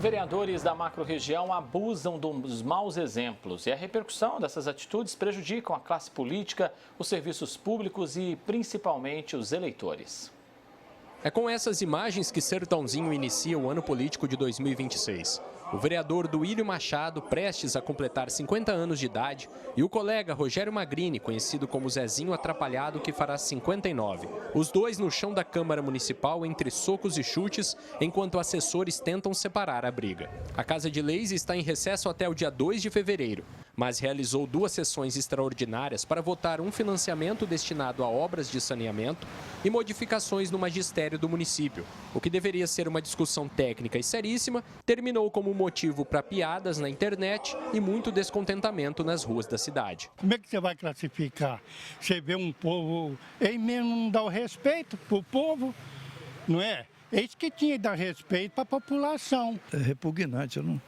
Vereadores da macro-região abusam dos maus exemplos e a repercussão dessas atitudes prejudicam a classe política, os serviços públicos e principalmente os eleitores. É com essas imagens que Sertãozinho inicia o ano político de 2026. O vereador Duílio Machado, prestes a completar 50 anos de idade, e o colega Rogério Magrini, conhecido como Zezinho Atrapalhado, que fará 59. Os dois no chão da Câmara Municipal entre socos e chutes, enquanto assessores tentam separar a briga. A Casa de Leis está em recesso até o dia 2 de fevereiro, mas realizou 2 sessões extraordinárias para votar um financiamento destinado a obras de saneamento e modificações no magistério do município. O que deveria ser uma discussão técnica e seríssima, terminou como motivo para piadas na internet e muito descontentamento nas ruas da cidade. Como é que você vai classificar? Você vê um povo, ele mesmo não dá o respeito para o povo, não é? É isso que tinha que dar respeito para a população. É repugnante, eu não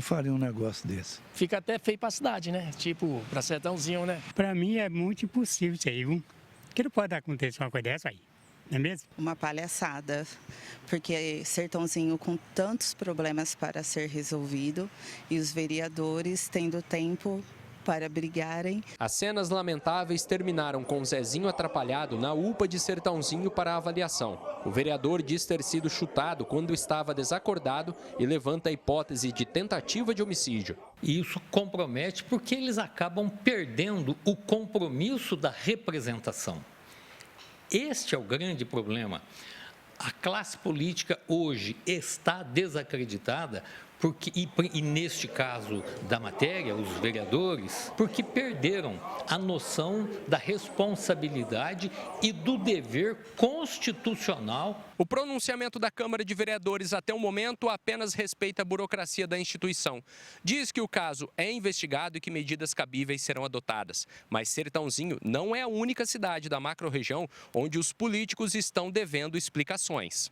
faria um negócio desse. Fica até feio para a cidade, né? Tipo, para Sertãozinho, né? Para mim é muito impossível isso aí, viu? Que não pode acontecer uma coisa dessa aí, não é mesmo? Uma palhaçada, porque Sertãozinho com tantos problemas para ser resolvido e os vereadores tendo tempo para brigarem. As cenas lamentáveis terminaram com Zezinho Atrapalhado na UPA de Sertãozinho para avaliação. O vereador diz ter sido chutado quando estava desacordado e levanta a hipótese de tentativa de homicídio. E isso compromete porque eles acabam perdendo o compromisso da representação. Este é o grande problema. A classe política hoje está desacreditada porque, e neste caso da matéria, os vereadores, porque perderam a noção da responsabilidade e do dever constitucional. O pronunciamento da Câmara de Vereadores até o momento apenas respeita a burocracia da instituição. Diz que o caso é investigado e que medidas cabíveis serão adotadas. Mas Sertãozinho não é a única cidade da macro-região onde os políticos estão devendo explicações.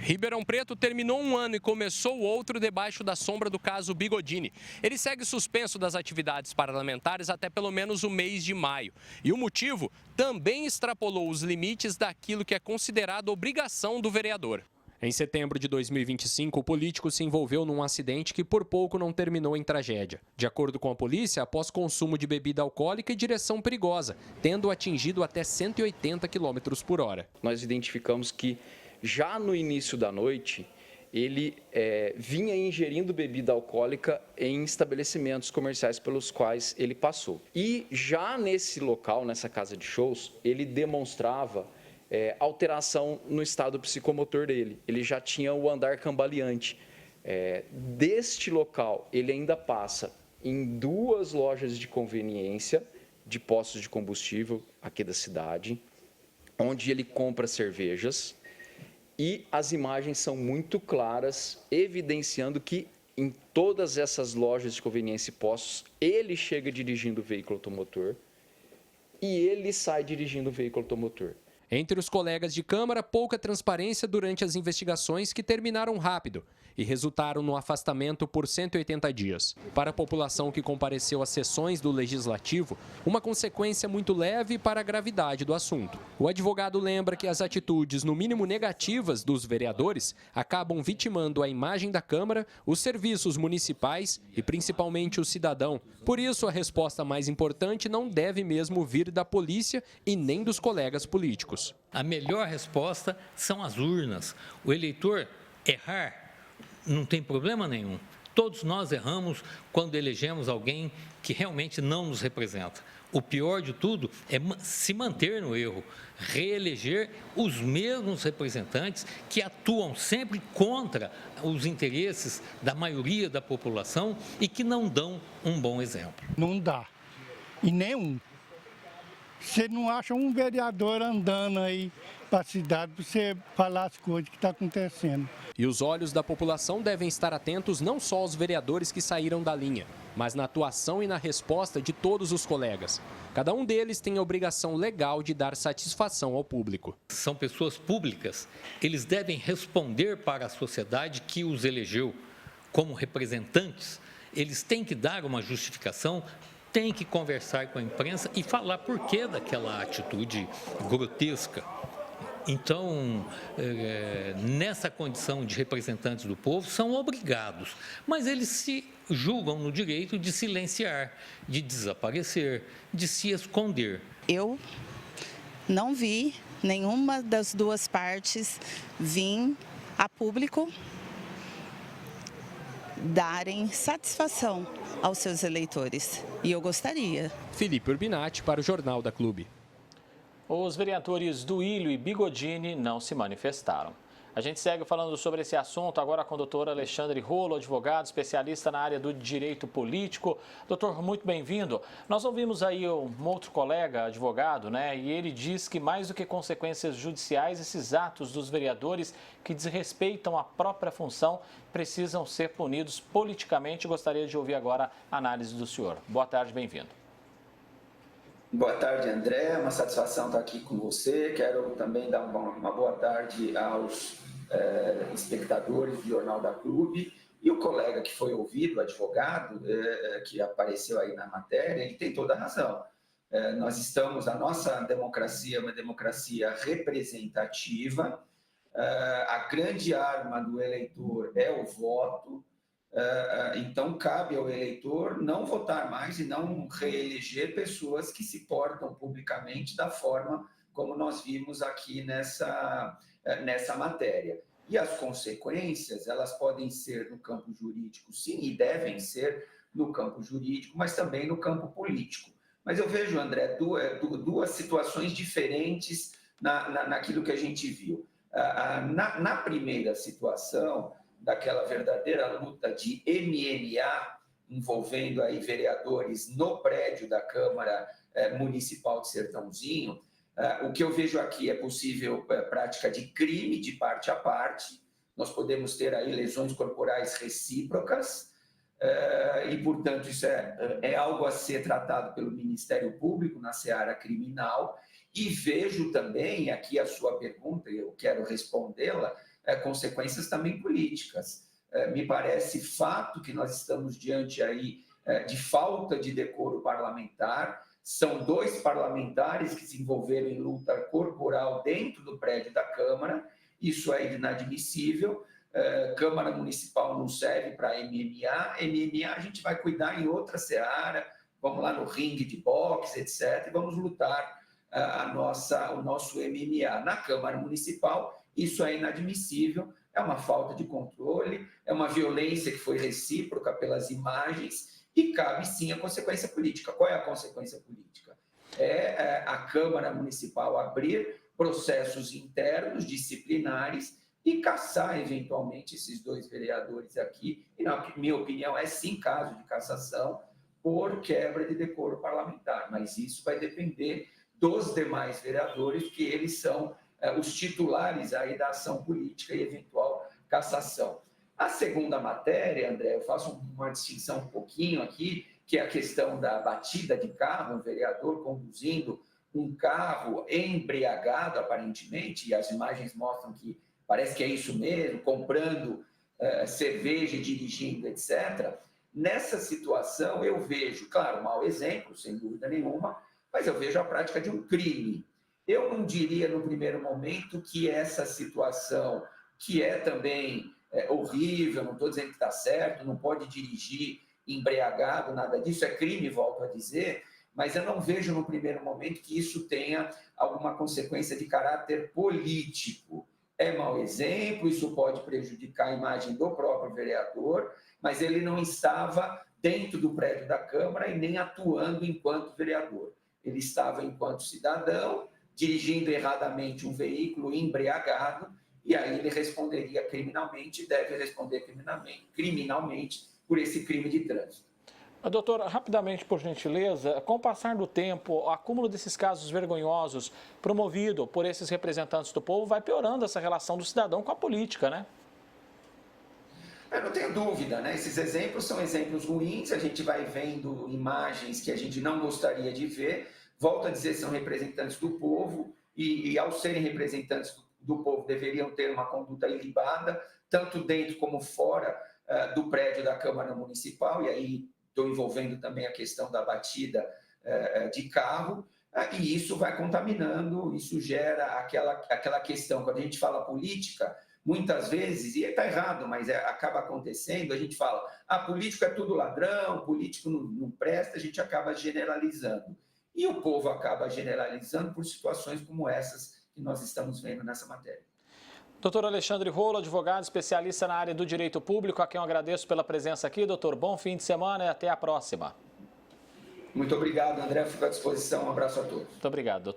Ribeirão Preto terminou um ano e começou outro debaixo da sombra do caso Bigodini. Ele segue suspenso das atividades parlamentares até pelo menos o mês de maio. E o motivo também extrapolou os limites daquilo que é considerado obrigação do vereador. Em setembro de 2025, o político se envolveu num acidente que por pouco não terminou em tragédia. De acordo com a polícia, após consumo de bebida alcoólica e direção perigosa, tendo atingido até 180 km por hora. Nós identificamos que já no início da noite, ele vinha ingerindo bebida alcoólica em estabelecimentos comerciais pelos quais ele passou. E já nesse local, nessa casa de shows, ele demonstrava alteração no estado psicomotor dele. Ele já tinha o andar cambaleante. Deste local, ele ainda passa em 2 lojas de conveniência de postos de combustível aqui da cidade, onde ele compra cervejas. E as imagens são muito claras, evidenciando que em todas essas lojas de conveniência e postos, ele chega dirigindo o veículo automotor e ele sai dirigindo o veículo automotor. Entre os colegas de Câmara, pouca transparência durante as investigações que terminaram rápido e resultaram no afastamento por 180 dias. Para a população que compareceu às sessões do Legislativo, uma consequência muito leve para a gravidade do assunto. O advogado lembra que as atitudes, no mínimo negativas, dos vereadores acabam vitimando a imagem da Câmara, os serviços municipais e principalmente o cidadão. Por isso, a resposta mais importante não deve mesmo vir da polícia e nem dos colegas políticos. A melhor resposta são as urnas. O eleitor errar não tem problema nenhum. Todos nós erramos quando elegemos alguém que realmente não nos representa. O pior de tudo é se manter no erro, reeleger os mesmos representantes que atuam sempre contra os interesses da maioria da população e que não dão um bom exemplo. Não dá, e nenhum. Você não acha um vereador andando aí para a cidade para você falar as coisas que estão acontecendo. E os olhos da população devem estar atentos não só aos vereadores que saíram da linha, mas na atuação e na resposta de todos os colegas. Cada um deles tem a obrigação legal de dar satisfação ao público. São pessoas públicas, eles devem responder para a sociedade que os elegeu como representantes. Eles têm que dar uma justificação, têm que conversar com a imprensa e falar por que daquela atitude grotesca. Então, nessa condição de representantes do povo, são obrigados, mas eles se julgam no direito de silenciar, de desaparecer, de se esconder. Eu não vi nenhuma das duas partes vir a público darem satisfação aos seus eleitores. E eu gostaria. Felipe Urbinati para o Jornal da Clube. Os vereadores Duílio e Bigodini não se manifestaram. A gente segue falando sobre esse assunto agora com o doutor Alexandre Rolo, advogado, especialista na área do direito político. Doutor, muito bem-vindo. Nós ouvimos aí um outro colega, advogado, né? E ele diz que mais do que consequências judiciais, esses atos dos vereadores que desrespeitam a própria função precisam ser punidos politicamente. Gostaria de ouvir agora a análise do senhor. Boa tarde, bem-vindo. Boa tarde, André. É uma satisfação estar aqui com você. Quero também dar uma boa tarde aos espectadores do Jornal da Clube. E o colega que foi ouvido, o advogado, que apareceu aí na matéria, ele tem toda a razão. Nós estamos, a nossa democracia é uma democracia representativa. A grande arma do eleitor é o voto. Então, cabe ao eleitor não votar mais e não reeleger pessoas que se portam publicamente da forma como nós vimos aqui nessa matéria. E as consequências, elas podem ser no campo jurídico, sim, e devem ser no campo jurídico, mas também no campo político. Mas eu vejo, André, duas situações diferentes naquilo que a gente viu. Na primeira situação, daquela verdadeira luta de MMA envolvendo aí vereadores no prédio da Câmara Municipal de Sertãozinho, o que eu vejo aqui é possível prática de crime de parte a parte, nós podemos ter aí lesões corporais recíprocas e, portanto, isso é algo a ser tratado pelo Ministério Público na seara criminal. E vejo também aqui a sua pergunta, e eu quero respondê-la, consequências também políticas. Me parece fato que nós estamos diante aí de falta de decoro parlamentar. São 2 parlamentares que se envolveram em luta corporal dentro do prédio da Câmara. Isso é inadmissível. Câmara Municipal não serve para MMA. MMA a gente vai cuidar em outra seara. Vamos lá no ringue de boxe, etc. E vamos lutar o nosso MMA. Na Câmara Municipal, isso é inadmissível, é uma falta de controle, é uma violência que foi recíproca pelas imagens e cabe sim a consequência política. Qual é a consequência política? A Câmara Municipal abrir processos internos, disciplinares e caçar eventualmente esses 2 vereadores aqui. E, na minha opinião, é sim caso de cassação por quebra de decoro parlamentar, mas isso vai depender dos demais vereadores, porque eles são os titulares aí da ação política e eventual cassação. A segunda matéria, André, eu faço uma distinção um pouquinho aqui, que é a questão da batida de carro, um vereador conduzindo um carro embriagado, aparentemente, e as imagens mostram que parece que é isso mesmo, comprando cerveja e dirigindo, etc. Nessa situação, eu vejo, claro, um mau exemplo, sem dúvida nenhuma, mas eu vejo a prática de um crime. Eu não diria, no primeiro momento, que essa situação, que é também horrível, não estou dizendo que está certo, não pode dirigir embriagado, nada disso, é crime, volto a dizer, mas eu não vejo, no primeiro momento, que isso tenha alguma consequência de caráter político. É mau exemplo, isso pode prejudicar a imagem do próprio vereador, mas ele não estava dentro do prédio da Câmara e nem atuando enquanto vereador. Ele estava enquanto cidadão, dirigindo erradamente um veículo embriagado, e aí ele responderia criminalmente, deve responder criminalmente por esse crime de trânsito. Doutora, rapidamente, por gentileza, com o passar do tempo, o acúmulo desses casos vergonhosos promovido por esses representantes do povo vai piorando essa relação do cidadão com a política, né? Eu não tenho dúvida, né? Esses exemplos são exemplos ruins, a gente vai vendo imagens que a gente não gostaria de ver. Volto a dizer, são representantes do povo e ao serem representantes do povo, deveriam ter uma conduta ilibada, tanto dentro como fora do prédio da Câmara Municipal, e aí estou envolvendo também a questão da batida de carro. e isso vai contaminando, isso gera aquela questão, quando a gente fala política, muitas vezes, e está errado, mas acaba acontecendo, a gente fala, político é tudo ladrão, político não presta, a gente acaba generalizando. E o povo acaba generalizando por situações como essas que nós estamos vendo nessa matéria. Doutor Alexandre Rolo, advogado especialista na área do direito público, a quem eu agradeço pela presença aqui. Doutor, bom fim de semana e até a próxima. Muito obrigado, André. Fico à disposição. Um abraço a todos. Muito obrigado, doutor.